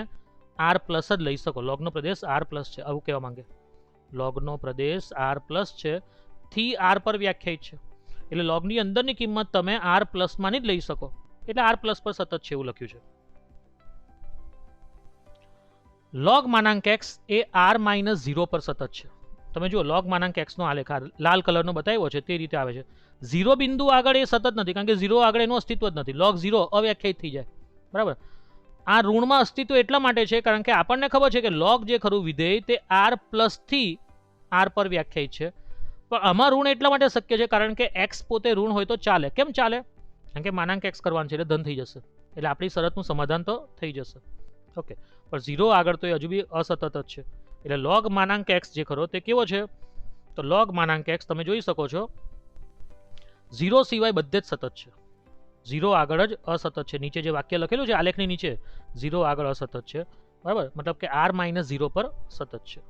r પ્લસ જ લઈ શકો. લોગનો પ્રદેશ r પ્લસ છે, આવું કહેવા માંગે. લોગનો પ્રદેશ r પ્લસ છે, થી r પર વ્યાખ્યાયિત છે. એટલે લોગની અંદરની કિંમત તમે r પ્લસ માંની જ લઈ શકો. એટલે r પ્લસ પર સતત છે એવું લખ્યું છે. લોગ માનાંક x એ r માઇનસ 0 પર સતત છે. તમે જુઓ, લોગ માનાંક x નો આલેખ લાલ કલરનો બતાવ્યો છે તે રીતે આવે છે. 0 બિંદુ આગળ એ સતત નથી, કારણ કે 0 આગળ એનું અસ્તિત્વ જ નથી. લોગ 0 અવ્યાખ્યાયિત થઈ જાય. બરાબર. આ ઋણમાં અસ્તિત્વ એટલા માટે છે કારણ કે આપણને ખબર છે કે લોગ જે ખરું વિધેય તે r પ્લસ થી r પર વ્યાખ્યાયિત છે. પણ આમાં ઋણ એટલા માટે શક્ય છે કારણ કે x પોતે ઋણ હોય તો ચાલે. કેમ ચાલે? કારણ કે માનાંક x કરવાનું છે એટલે ધન થઈ જશે. એટલે આપણી શરતનું સમાધાન તો થઈ જશે. ઓકે. પણ 0 આગળ તો એ હજુ બી અસતત જ છે. એટલે લોગ માનાંક x જે ખરો તે કેવો છે? તો લોગ માનાંક x તમે જોઈ શકો છો 0 સિવાય બધે જ સતત છે. 0 આગળ જ અસતત છે. નીચે જે વાક્ય લખેલું છે આલેખની નીચે 0 આગળ અસતત છે, બરાબર, મતલબ કે r માઇનસ 0 પર સતત છે.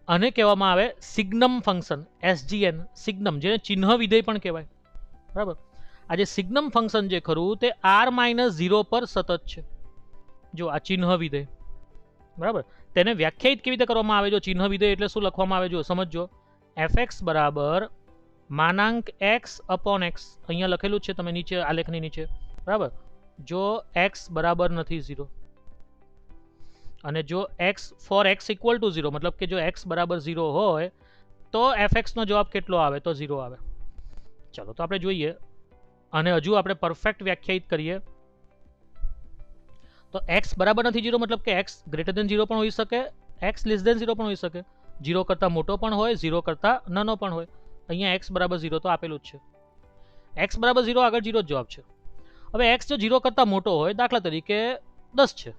આને કહેવામાં આવે સિગ્નમ ફંક્શન, SGN, સિગ્નમ, જેને ચિહ્ન વિધેય પણ કહેવાય, બરાબર. આ જે સિગ્નમ ફંક્શન જે ખરું તે r માઇનસ 0 પર સતત છે. જો આ ચિહ્ન વિધેય, બરાબર, તેને વ્યાખ્યાયિત કેવી રીતે કરવામાં આવે? જો ચિહ્ન વિધેય એટલે શું લખવામાં આવે? જો સમજો, fx બરાબર માનાંક x અપોન x, અહીંયા લખેલું છે તમે નીચે આલેખની નીચે, બરાબર. જો x બરાબર નથી 0 અને જો x for x equal to 0, મતલબ કે જો x બરાબર 0 હોય તો fx નો જવાબ કેટલો આવે? તો 0 આવે. ચલો તો આપણે જોઈએ અને હજુ આપણે પરફેક્ટ વ્યાખ્યાયિત કરીએ. તો x બરાબર નથી 0 મતલબ કે x ગ્રેટર દેન 0 પણ હોઈ શકે, x લેસ દેન 0 પણ હોઈ શકે, 0 કરતાં મોટો પણ હોય, 0 કરતાં નાનો પણ હોય. અહીંયા x બરાબર 0 તો આપેલું જ છે. x બરાબર 0 આગળ 0 જ જવાબ છે. હવે x જો 0 કરતાં મોટો હોય, દાખલા તરીકે 10 છે,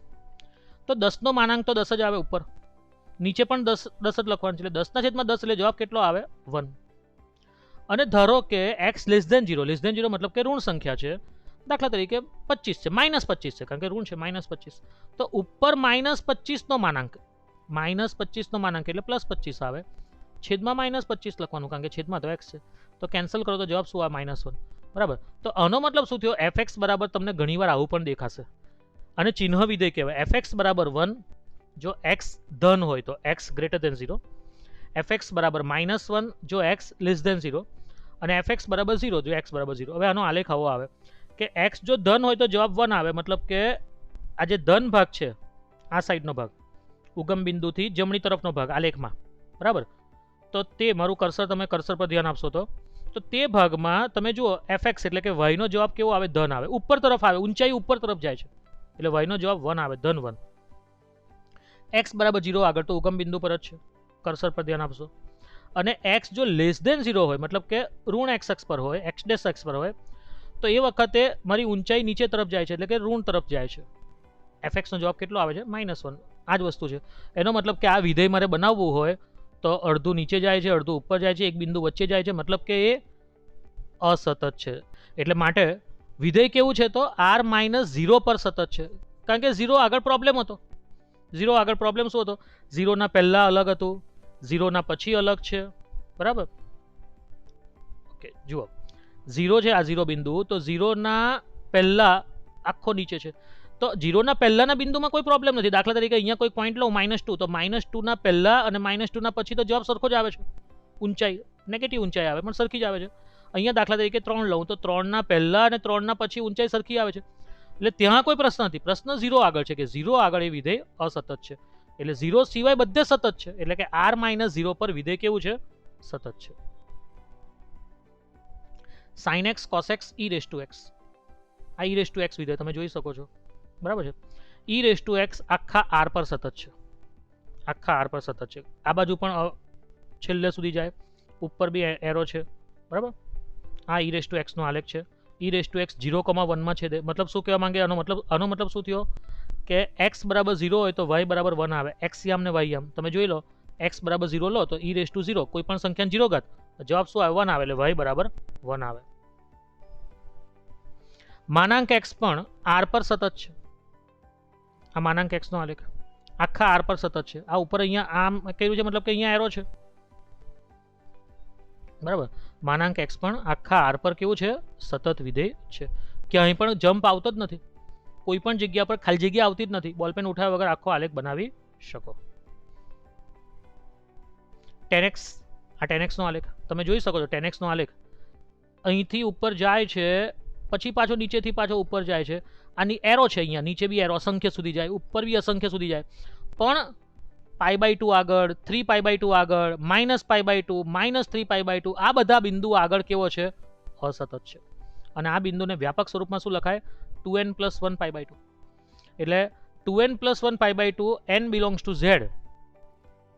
તો 10 નો માનાંક તો 10 જ આવે ઉપર, નીચે પણ 10 જ લખવાનું છે, એટલે 10 ના છેદમાં 10 એટલે જવાબ કેટલો આવે? 1. અને ધારો કે x less than 0, less than 0 મતલબ કે ઋણ સંખ્યા છે, દાખલા તરીકે 25 છે, -25 છે, કારણ કે ઋણ છે, -25, તો ઉપર -25 નો માનાંક, -25 નો માનાંક એટલે +25 આવે, છેદમાં -25 લખવાનું, કારણ કે છેદમાં તો x છે, તો કેન્સલ કરો તો જવાબ શું આવે? -1. બરાબર. તો આનો મતલબ શું થયો? fx બરાબર તમને ઘણીવાર આવું પણ દેખાશે, અને ચિહ્ન વિધેય કહેવાય. fx બરાબર 1 જો x ધન હોય તો x ગ્રેટર દેન 0, fx બરાબર -1 જો x લેસ દેન 0, અને fx બરાબર 0 જો x બરાબર 0. હવે આનો આલેખ આવો આવે કે x જો ધન હોય તો જવાબ 1 આવે, મતલબ કે આ જે ધન ભાગ છે, આ સાઈડનો ભાગ, ઉગમ બિંદુથી જમણી તરફનો ભાગ આલેખમાં, બરાબર, તો તે મારું કર્સર, તમે કર્સર પર ધ્યાન આપશો તો તે ભાગમાં તમે જુઓ fx એટલે કે y નો જવાબ કેવો આવે? ધન આવે, ઉપર તરફ આવે, ઊંચાઈ ઉપર તરફ જાય છે, એટલે y નો જવાબ 1 આવે, ધન 1. x બરાબર 0 આગળ તો ઉગમ બિંદુ પર જ છે, કર્સર પર ધ્યાન આપશો. અને x જો લેસ દેન 0 હોય, મતલબ કે ઋણ x અક્ષ પર હોય, x ડેશ અક્ષ પર હોય, તો એ વખતે મારી ઊંચાઈ નીચે તરફ જાય છે, એટલે કે ઋણ તરફ જાય છે. fx નો જવાબ કેટલો આવે છે? -1. આ જ વસ્તુ છે. એનો મતલબ કે આ વિધેય મારે બનાવવું હોય તો અડધું નીચે જાય છે, અડધું ઉપર જાય છે, એક બિંદુ વચ્ચે જાય છે, મતલબ કે એ અસતત છે. એટલે માટે વિધેય કેવું છે? તો r -0 પર સતત છે, કારણ કે 0 આગળ પ્રોબ્લેમ હતો. 0 આગળ પ્રોબ્લેમ શું હતો? 0 ના પહેલા અલગ હતું, 0 ના પછી અલગ છે, બરાબર. ઓકે, જુઓ 0 છે આ 0 બિંદુ, તો 0 ના પહેલા આખો નીચે છે, તો 0 ના પહેલાના બિંદુમાં કોઈ પ્રોબ્લેમ નથી. દાખલા તરીકે અહીંયા કોઈ પોઈન્ટ લઉં -2, તો -2 ના પહેલા અને -2 ના પછી તો જવાબ સરખો જ આવે છે, ઊંચાઈ નેગેટિવ ઊંચાઈ આવે પણ સરખી જ આવે છે. અહીંયા દાખલા તરીકે 3 લઉં તો 3 ના પહેલા અને 3 ના પછી ઊંચાઈ સરખી આવે છે, એટલે ત્યાં કોઈ પ્રશ્ન નથી. પ્રશ્ન 0 આગળ છે કે 0 આગળ એ વિધેય અસતત છે, એટલે 0 સિવાય બધે સતત છે, એટલે કે r -0 પર વિધેય કેવું છે? સતત છે. sin x cos x e raise to x, આ e રેઝ ટુ x વિધેય તમે જોઈ શકો છો, બરાબર છે. e રેઝ ટુ x આખા r પર સતત છે, આખા r પર સતત છે. આ બાજુ પણ છેલ્લે સુધી જાય, ઉપર બી એરો છે, બરાબર. આ e રેઝ ટુ x નો આલેખ છે. e રેઝ ટુ x 0,1 માં છેદે, મતલબ શું કહેવા માંગે? આનો મતલબ શું થયો કે x બરાબર 0 હોય તો y બરાબર 1 આવે, x યામ ને y યામ તમે જોઈ લો, x બરાબર 0 લો તો e રેઝ ટુ 0 કોઈ પણ સંખ્યાને 0 ઘાત, જવાબ શું આવે? 1 આવે, એટલે y બરાબર 1 આવે. માનાંક x પણ r પર સતત છે. આ માનાંક x નો આલેખ આખા r પર સતત છે. આ ઉપર અહીંયા આમ કર્યું છે, મતલબ કે અહીંયા એરો છે, બરાબર. માનાંક x પણ આખા r પર કેવું છે? સતત વિધેય છે. ક્યાંય પણ જમ્પ આવતો જ નથી, કોઈ પણ જગ્યા પર ખાલી જગ્યા આવતી જ નથી. બોલપેન ઉઠાવ્યા વગર આખો આલેખ બનાવી શકો. tan x, આ tan x નો આલેખ તમે જોઈ શકો છો. tan x નો આલેખ અહીંથી ઉપર જાય છે, પછી પાછો નીચેથી પાછો ઉપર જાય છે. આની એરો છે, અહીંયા નીચે બી એરો અસંખ્ય સુધી જાય, ઉપર બી અસંખ્ય સુધી જાય, પણ π/2 આગળ, 3π/2 આગળ, -π/2, -3π/2, આ બધા બિંદુ આગળ કેવો છે? અસતત છે. અને આ બિંદુને વ્યાપક સ્વરૂપમાં શું લખાય? 2n + 1π/2, એટલે 2n + 1π/2 n belongs to z,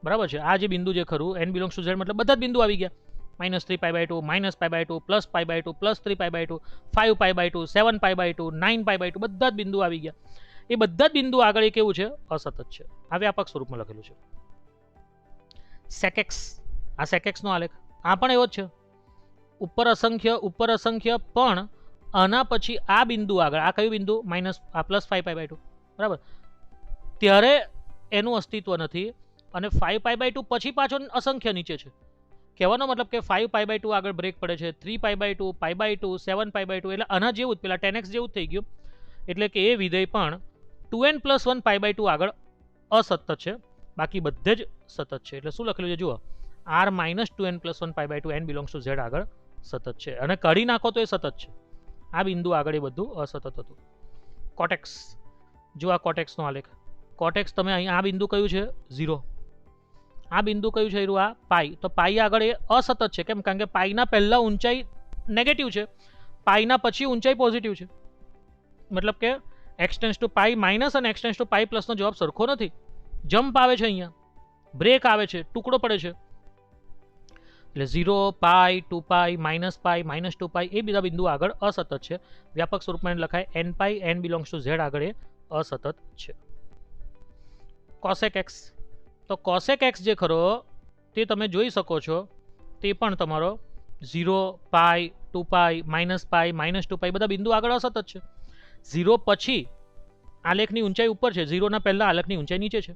બરાબર છે. આ જે બિંદુ જે ખરું n બિલોંગ્સ ટુ z મતલબ બધા જ બિંદુ આવી ગયા, -3π/2, -π/2, +π/2, +3π/2, 5π/2, 7π/2, 9π/2, બધા જ બિંદુ આવી ગયા. એ બધા જ બિંદુ આગળ એ કેવું છે? અસતત છે. આ વ્યાપક સ્વરૂપમાં લખેલું છે. sec x, આ sec x નો આલેખ આ પણ એવો જ છે. ઉપર અસંખ્ય પણ આના પછી આ બિંદુ આગળ, આ કયું બિંદુ માઇનસ આ +5π/2, બરાબર, ત્યારે એનું અસ્તિત્વ નથી અને 5π/2 પછી પાછો અસંખ્ય નીચે છે. કહેવાનો મતલબ કે 5π/2 આગળ બ્રેક પડે છે, 3π/2, π/2, 7π/2, એટલે આના જેવું જ, પેલા 10x જેવું જ થઈ ગયું. એટલે કે એ વિધેય પણ 2n+1 π/2 આગળ અસતત છે, બાકી બધે જ સતત છે. એટલે શું લખેલું છે જુઓ, r - 2n+1 π/2 n belongs to z આગળ સતત છે, અને કાઢી નાખો તો એ સતત છે. આ બિંદુ આગળ એ બધું અસતત હતું. કોટેક્સ, જો આ કોટેક્સનો આલેખ, કોટેક્સ તમે અહીં આ બિંદુ કયું છે 0, આ બિંદુ કયું છે આ પાઈ, તો પાઈ આગળ એ અસતત છે. કેમ? કારણ કે પાઈના પહેલા ઊંચાઈ નેગેટિવ છે, પાઈના પછી ઊંચાઈ પોઝિટિવ છે. મતલબ કે x → π માઇનસ અને x → π પ્લસનો જવાબ સરખો નથી. જમ્પ આવે છે, અહીંયા બ્રેક આવે છે, ટુકડો પડે છે. એટલે 0, π, 2π, -π, -2π એ બધા બિંદુ આગળ અસતત છે. વ્યાપક સ્વરૂપમાં લખાય nπ n belongs to z આગળ એ અસતત છે. કોસેક x, તો કોસેક x જે ખરો તે તમે જોઈ શકો છો, તે પણ તમારો 0, π, 2π, -π, -2π બધા બિંદુ આગળ અસતત છે. 0 પછી આલેખની ઊંચાઈ ઉપર છે, 0 ના પહેલા આલેખની ઊંચાઈ નીચે છે.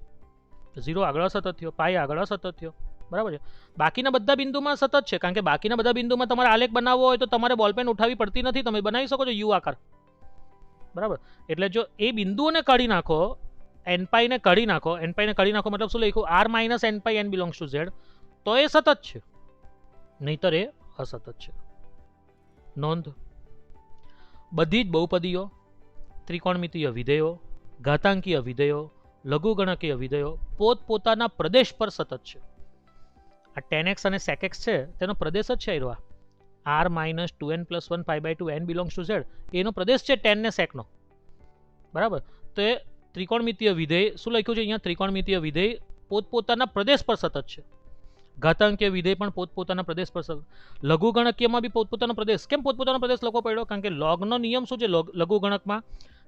0 આગળ અસતત થયો, π આગળ અસતત થયો, બરાબર છે. બાકીના બધા બિંદુમાં સતત છે, કારણ કે બાકીના બધા બિંદુમાં તમારે આલેખ બનાવવો હોય તો તમારે બોલપેન ઉઠાવવી પડતી નથી, તમે બનાવી શકો છો યુ આકાર, બરાબર. એટલે જો એ બિંદુઓને કાઢી નાખો, nπ ને કાઢી નાખો, nπ ને કાઢી નાખો મતલબ શું લખ્યું, r - nπ n belongs to z, તો એ સતત છે, નહીતર એ અસતત છે. નોંધ, બધી જ બહુપદીઓ, ત્રિકોણમિતીય વિધેયો, ઘાતાંકીય વિધેયો, લઘુગણકીય વિધેયો પોતપોતાના પ્રદેશ પર સતત છે. આ 10x અને sec x છે તેનો પ્રદેશ જ છે r - 2n+1 π/2 n belongs to z, એનો પ્રદેશ છે 10 ને sec નો, બરાબર. તો એ ત્રિકોણમિતીય વિધેય શું લખ્યું છે અહીંયા, ત્રિકોણમિતીય વિધેય પોતપોતાના પ્રદેશ પર સતત છે. ઘાતાંકીય વિધેય પણ પોતપોતાના પ્રદેશ પર સતત. લઘુગણકીયમાં બી પોતપોતાનો પ્રદેશ. કેમ પોતપોતાનો પ્રદેશ લખવો પડ્યો? કારણ કે લોગનો નિયમ શું છે લઘુગણકમાં,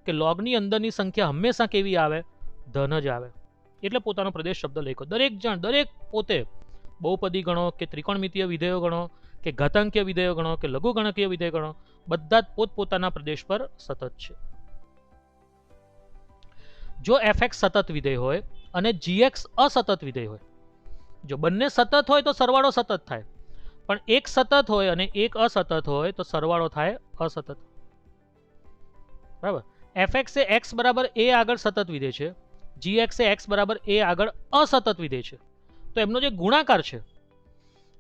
કે લોગની અંદરની સંખ્યા હંમેશા કેવી આવે, ધન જ આવે. એટલે પોતાનો પ્રદેશ શબ્દ લખ્યો. દરેક જણ, દરેક પોતે બહુપદી ગણો કે ત્રિકોણમિતીય વિધેયો ગણો કે ઘાતાંકીય વિધેયો ગણો કે લઘુગણકીય વિધેય ગણો, બધા જ પોતપોતાના પ્રદેશ પર સતત છે. જો fx સતત વિધેય હોય અને gx અસતત વિધેય હોય, જો બંને સતત હોય તો સરવાળો સતત થાય, પણ એક સતત હોય અને એક અસતત હોય તો સરવાળો થાય અસતત, બરાબર. fx એ x બરાબર a આગળ સતત વિધેય છે, gx એ x બરાબર a આગળ અસતત વિધેય છે. તો એમનો જે ગુણાકાર છે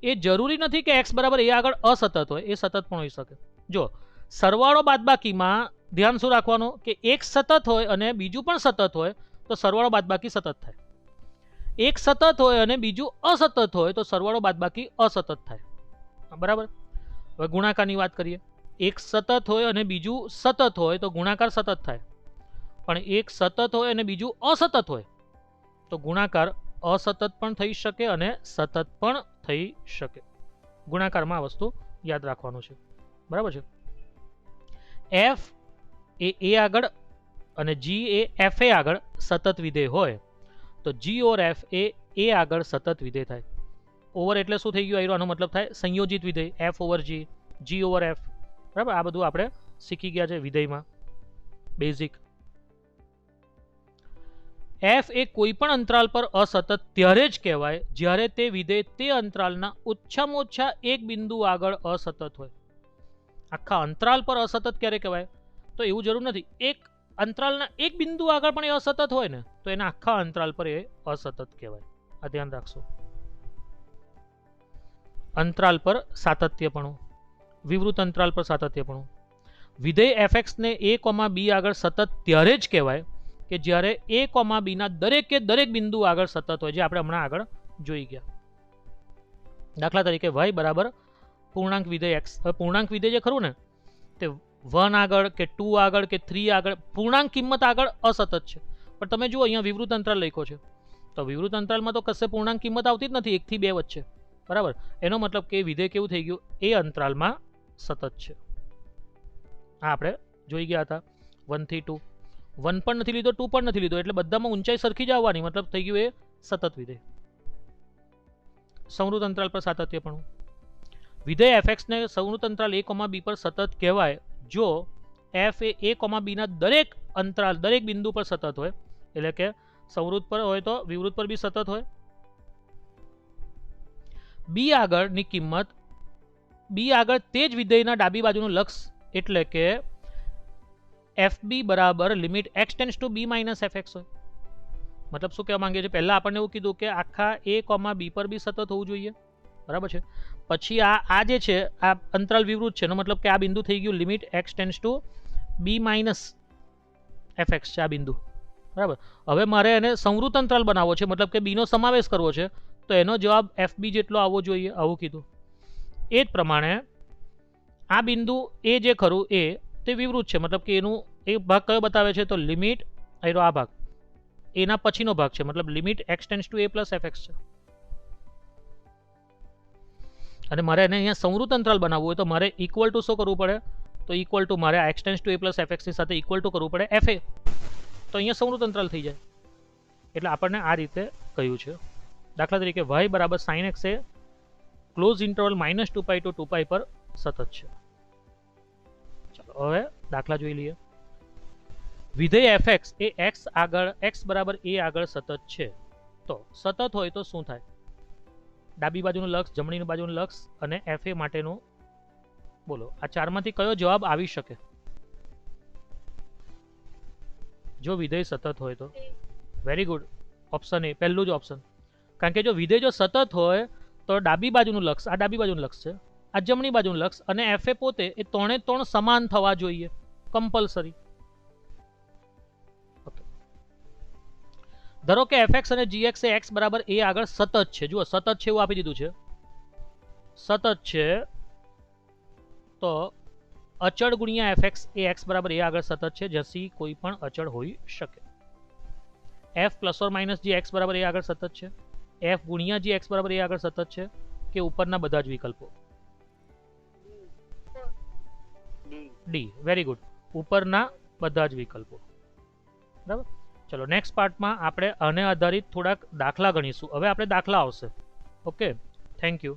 એ જરૂરી નથી કે x બરાબર a આગળ અસતત હોય, એ સતત પણ હોઈ શકે. જો સરવાળો બાદબાકીમાં ધ્યાન શું રાખવાનું, કે એક સતત હોય અને બીજું પણ સતત હોય તો સરવાળો બાદબાકી સતત થાય. એક સતત હોય અને બીજું અસતત હોય તો સરવાળો બાદબાકી અસતત થાય, બરાબર. હવે ગુણાકારની વાત કરીએ. એક સતત હોય અને બીજું સતત હોય તો ગુણાકાર સતત થાય, પણ એક સતત હોય અને બીજું અસતત હોય તો ગુણાકાર અસતત પણ થઈ શકે અને સતત પણ થઈ શકે. ગુણાકારમાં આ વસ્તુ યાદ રાખવાનું છે, બરાબર છે. f એ a આગળ અને g એ f a આગળ સતત વિધેય હોય તો g or f A a આગળ સતત વિધેય થાય. ઓવર એટલે શું થઈ ગયું, આનો મતલબ થાય સંયોજિત વિધેય, f over g, g over f, બરાબર. આ બધું આપણે શીખી ગયા છે વિધેયમાં બેઝિક. f એ કોઈ પણ અંતરાલ પર અસતત ત્યારે જ કહેવાય જ્યારે તે વિધેય તે અંતરાલના ઓછામાં ઓછા એક બિંદુ આગળ અસતત હોય. આખા અંતરાલ પર અસતત ક્યારે કહેવાય, તો એવું જરૂર નથી, એક અંતરાલના એક બિંદુ આગળ પણ એ અસતત હોય ને તો એના આખા અંતરાલ પર એ અસતત કહેવાય. આ ધ્યાન રાખશો. અંતરાલ પર સાતત્યપણું, વિવૃત અંતરાલ પર સાતત્યપણું. વિધેય fx ને a, b આગળ સતત ત્યારે જ કહેવાય કે જ્યારે a, b ના દરેકે દરેક બિંદુ આગળ સતત હોય, જે આપણે હમણાં આગળ જોઈ ગયા. દાખલા તરીકે y બરાબર પૂર્ણાંક વિધેય x. હવે પૂર્ણાંક વિધેય જે ખરું ને તે 1 આગળ કે 2 આગળ કે 3 આગળ પૂર્ણાંક કિંમત આગળ અસતત છે, પણ તમે જુઓ અહીંયા વિવૃત અંતરાલ લખ્યો છે, તો વિવૃત અંતરાલમાં તો કશે પૂર્ણાંક કિંમત આવતી જ નથી, 1 થી 2 વચ્ચે, બરાબર. એનો મતલબ કે વિધેય કેવું થઈ ગયું, એ અંતરાલમાં સતત છે. આ આપણે જોઈ ગયા હતા 1 થી 2, 1 પણ નથી લીધો, 2 પણ નથી લીધો, એટલે બધામાં ઊંચાઈ સરખી જ આવવાની, મતલબ થઈ ગયું એ સતત વિધેય. સંવૃત અંતરાલ પર સાતત્યપણું. વિધેય fx ને સૌનું અંતરાલ a, b પર સતત કહેવાય જો f એ a, b ના દરેક અંતરાલ દરેક બિંદુ પર સતત હોય, એટલે કે સંવૃત પર હોય તો વિવૃત પર બી સતત હોય. બી આગળની કિંમત બી આગળ તે જ વિધેયના ડાબી બાજુનું લક્ષ એટલે કે fb બરાબર limit x tends to b minus fx હોય. મતલબ શું કહેવા માંગે છે, પહેલા આપણને એવું કીધું કે આખા a, b પર બી સતત હોવું જોઈએ, બરાબર છે. પછી આ જે છે આ અંતરાલ વિવૃત છે, એનો મતલબ કે આ બિંદુ થઈ ગયું limit x tends to b minus fx છે આ બિંદુ, બરાબર. હવે મારે એને સંવૃત અંતરાલ બનાવવો છે, મતલબ કે b નો સમાવેશ કરવો છે, તો એનો જવાબ fb જેટલો આવવો જોઈએ, આવું કીધું. એ જ પ્રમાણે આ બિંદુ એ જે ખરું એ તે વિવૃત છે, મતલબ કે એનું એ ભાગ કયો બતાવે છે, તો લિમિટ આ ભાગ એના પછીનો ભાગ છે, મતલબ limit x tends to a plus fx છે. અને મારે એને અહીંયા સંવૃત અંતરાલ બનાવવું હોય તો મારે ઇક્વલ ટુ શું કરવું પડે, તો ઇક્વલ ટુ મારે x tends to a plus fx ની સાથે ઇક્વલ ટુ કરવું પડે fa, તો અહીંયા સંવૃત અંતરાલ થઈ જાય. એટલે આપણને આ રીતે કહ્યું છે. દાખલા તરીકે y બરાબર sin x એ ક્લોઝ ઇન્ટરવલ -2π ટુ 2π પર સતત છે. ચાલો હવે દાખલા જોઈ લઈએ. વિધેય fx એ x બરાબર a આગળ સતત છે. તો સતત હોય તો શું થાય, ડાબી બાજુનું લક્ષ, જમણી બાજુનું લક્ષ અને fa માટેનું બોલો. આ ચારમાંથી કયો જવાબ આવી શકે જો વિધેય સતત હોય તો? વેરી ગુડ, ઓપ્શન એ, પહેલું જ ઓપ્શન. કારણ કે જો વિધેય જો સતત હોય તો ડાબી બાજુનું લક્ષ, આ ડાબી બાજુનું લક્ષ છે, આ જમણી બાજુનું લક્ષ અને fa પોતે એ ત્રણે ત્રણ સમાન થવા જોઈએ, કમ્પલસરી. ધારો કે fx અને gx એ x બરાબર a આગળ સતત છે. જુઓ સતત છે એવું આપી દીધું છે, સતત છે તો અચળ ગુણ્યા fx એ x બરાબર a આગળ સતત છે, જ્યાં કોઈ પણ અચળ હોઈ શકે. f પ્લસ ઓર માઇનસ જે x બરાબર a આગળ સતત છે, f ગુણ્યા જે x બરાબર a આગળ સતત છે, કે ઉપરના બધા જ વિકલ્પો? ડી, વેરી ગુડ, ઉપરના બધા જ વિકલ્પો, બરાબર. ચલો નેક્સ્ટ પાર્ટમાં આપણે આને આધારિત થોડાક દાખલા ગણીશું. હવે આપણે દાખલા આવશે. Okay, thank you.